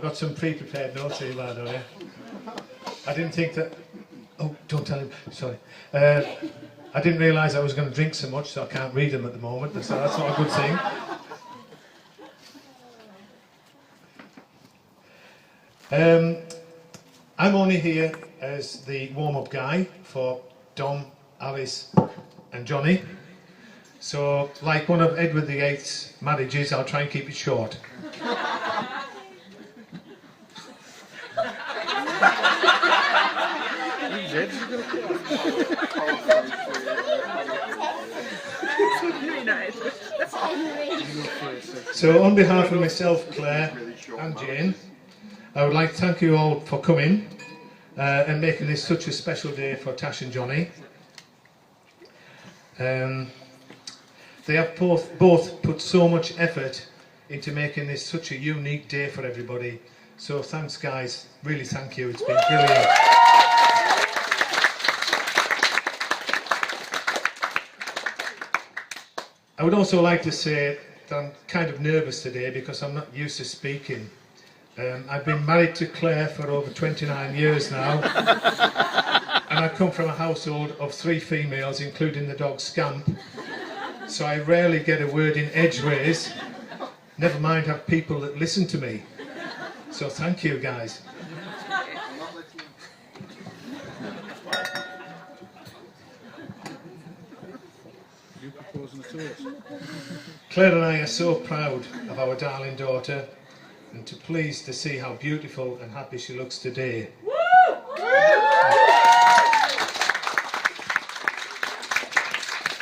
got some pre-prepared notes here, by the way. I didn't think that... Oh, don't tell him. Sorry. I didn't realise I was going to drink so much, so I can't read them at the moment, so that's not a good thing. I'm only here as the warm-up guy for Dom, Alice and Johnny. So, like one of Edward VIII's marriages, I'll try and keep it short. So, on behalf of myself, Claire and Jane, I would like to thank you all for coming and making this such a special day for Tash and Johnny. They have both put so much effort into making this such a unique day for everybody. So thanks guys, really thank you, it's been brilliant. I would also like to say that I'm kind of nervous today because I'm not used to speaking. I've been married to Claire for over 29 years now, and I come from a household of 3 females, including the dog Scamp, so I rarely get a word in edgeways, never mind have people that listen to me. So thank you guys. You proposing a toast? Claire and I are so proud of our darling daughter, and pleased to see how beautiful and happy she looks today.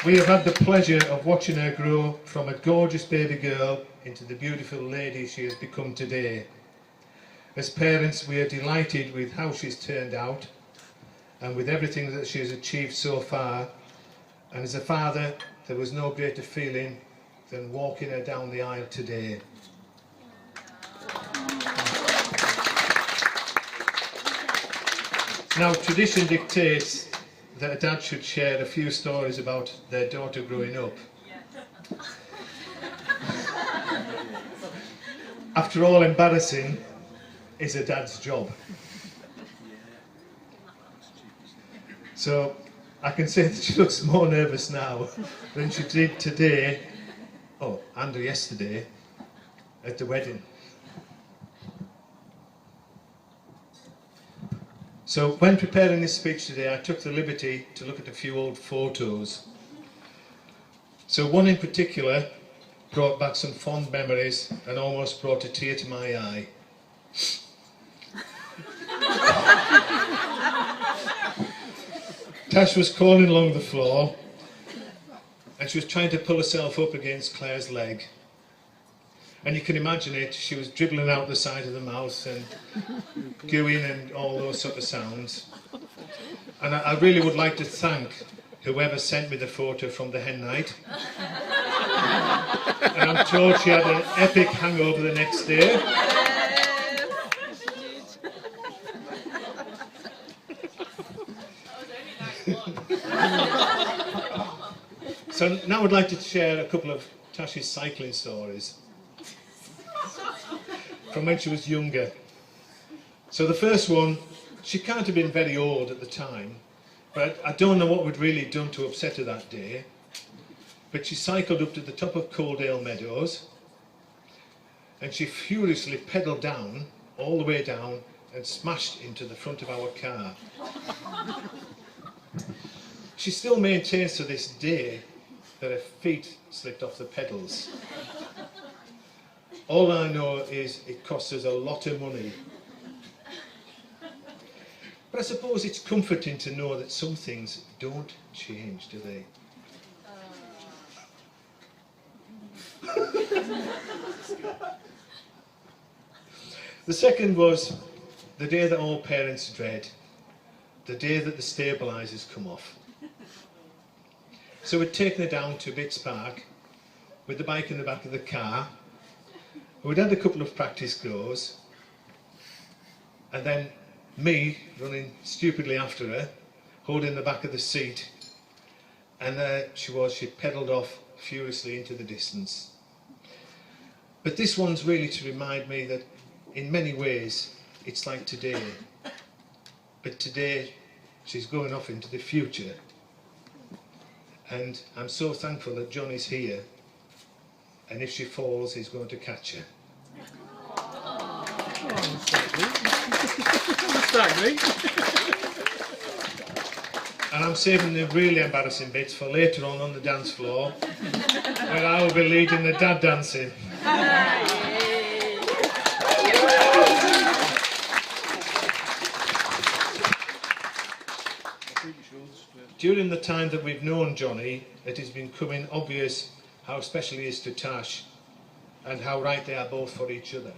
We have had the pleasure of watching her grow from a gorgeous baby girl into the beautiful lady she has become today. As parents, we are delighted with how she's turned out and with everything that she has achieved so far. And as a father, there was no greater feeling than walking her down the aisle today. Now, tradition dictates that a dad should share a few stories about their daughter growing up. After all, embarrassing is a dad's job. So I can say that she looks more nervous now than she did today, and yesterday, at the wedding. So when preparing this speech today, I took the liberty to look at a few old photos. So one in particular brought back some fond memories and almost brought a tear to my eye. Tash was crawling along the floor and she was trying to pull herself up against Claire's leg. And you can imagine it, she was dribbling out the side of the mouth and gooing and all those sort of sounds. And I really would like to thank whoever sent me the photo from the hen night. And I'm told she had an epic hangover the next day. So now I'd like to share a couple of Tash's cycling stories from when she was younger. So the first one, she can't have been very old at the time, but I don't know what we'd really done to upset her that day, but she cycled up to the top of Coaldale Meadows and she furiously pedalled down, all the way down, and smashed into the front of our car. She still maintains to this day that her feet slipped off the pedals. All I know is it costs us a lot of money. But I suppose it's comforting to know that some things don't change, do they? The second was the day that all parents dread, the day that the stabilisers come off. So we'd taken her down to Bits Park with the bike in the back of the car. We'd had a couple of practice goes, and then me running stupidly after her, holding the back of the seat, and there she pedalled off furiously into the distance. But this one's really to remind me that in many ways, it's like today. But today, she's going off into the future. And I'm so thankful that Johnny's here. And if she falls, he's going to catch her. And I'm saving the really embarrassing bits for later on the dance floor, where I will be leading the dad dancing. During the time that we've known Johnny, it has been becoming obvious how special he is to Tash and how right they are both for each other.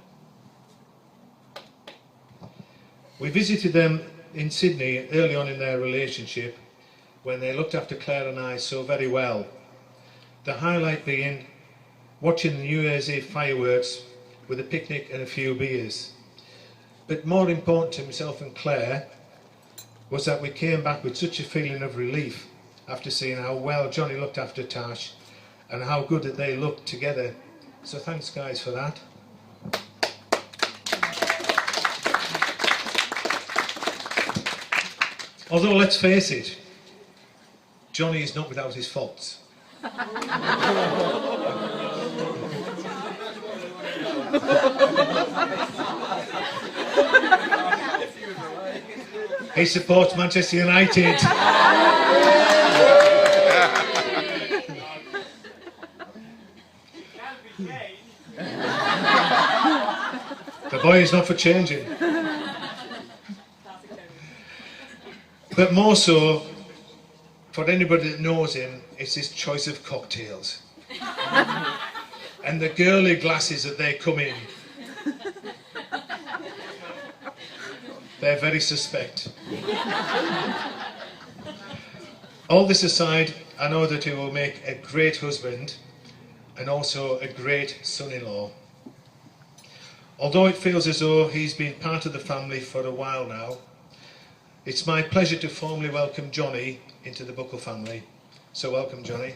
We visited them in Sydney early on in their relationship when they looked after Claire and I so very well. The highlight being watching the New Year's Eve fireworks with a picnic and a few beers. But more important to myself and Claire was that we came back with such a feeling of relief after seeing how well Johnny looked after Tash and how good that they looked together. So thanks guys for that. Although let's face it, Johnny is not without his faults. He supports Manchester United. The boy is not for changing. But more so, for anybody that knows him, it's his choice of cocktails. And the girly glasses that they come in. They're very suspect. All this aside, I know that he will make a great husband and also a great son-in-law. Although it feels as though he's been part of the family for a while now, it's my pleasure to formally welcome Johnny into the Buckle family. So welcome, Johnny.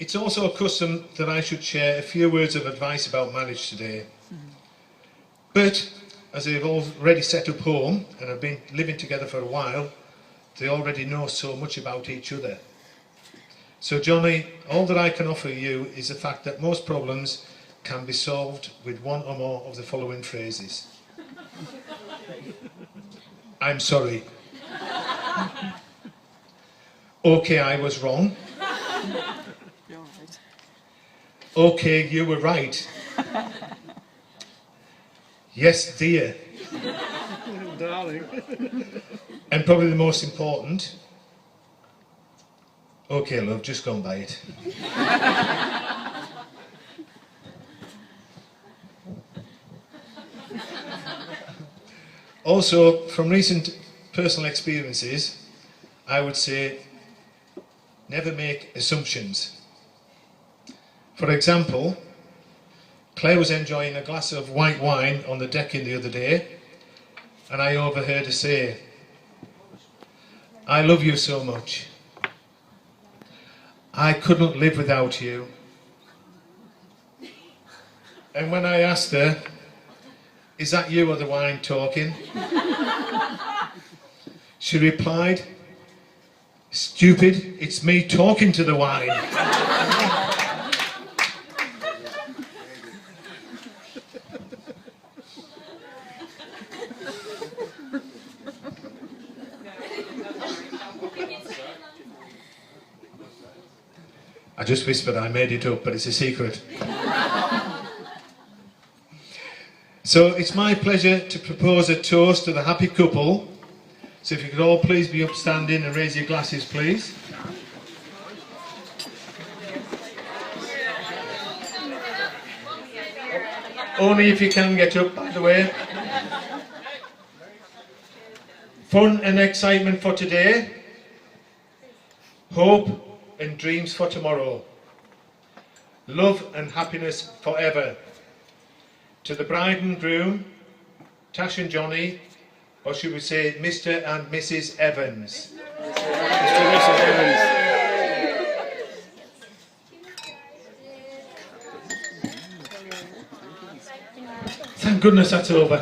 It's also a custom that I should share a few words of advice about marriage today. But as they've already set up home and have been living together for a while, they already know so much about each other. So Johnny, all that I can offer you is the fact that most problems can be solved with one or more of the following phrases. I'm sorry. Okay, I was wrong. Okay, you were right. Yes, dear. Darling. And probably the most important, okay, love, just go and buy it. Also, from recent personal experiences, I would say, never make assumptions. For example, Claire was enjoying a glass of white wine on the decking the other day, and I overheard her say, I love you so much. I couldn't live without you. And when I asked her, is that you or the wine talking? She replied, stupid, it's me talking to the wine. I just whispered I made it up, but it's a secret. So it's my pleasure to propose a toast to the happy couple. So if you could all please be upstanding and raise your glasses, please. Only if you can get up, by the way. Fun and excitement for today. Hope and dreams for tomorrow. Love and happiness forever. To the bride and groom, Tash and Johnny, or should we say Mr. and Mrs. Evans. Mr. and Mrs. Evans. Thank goodness that's over.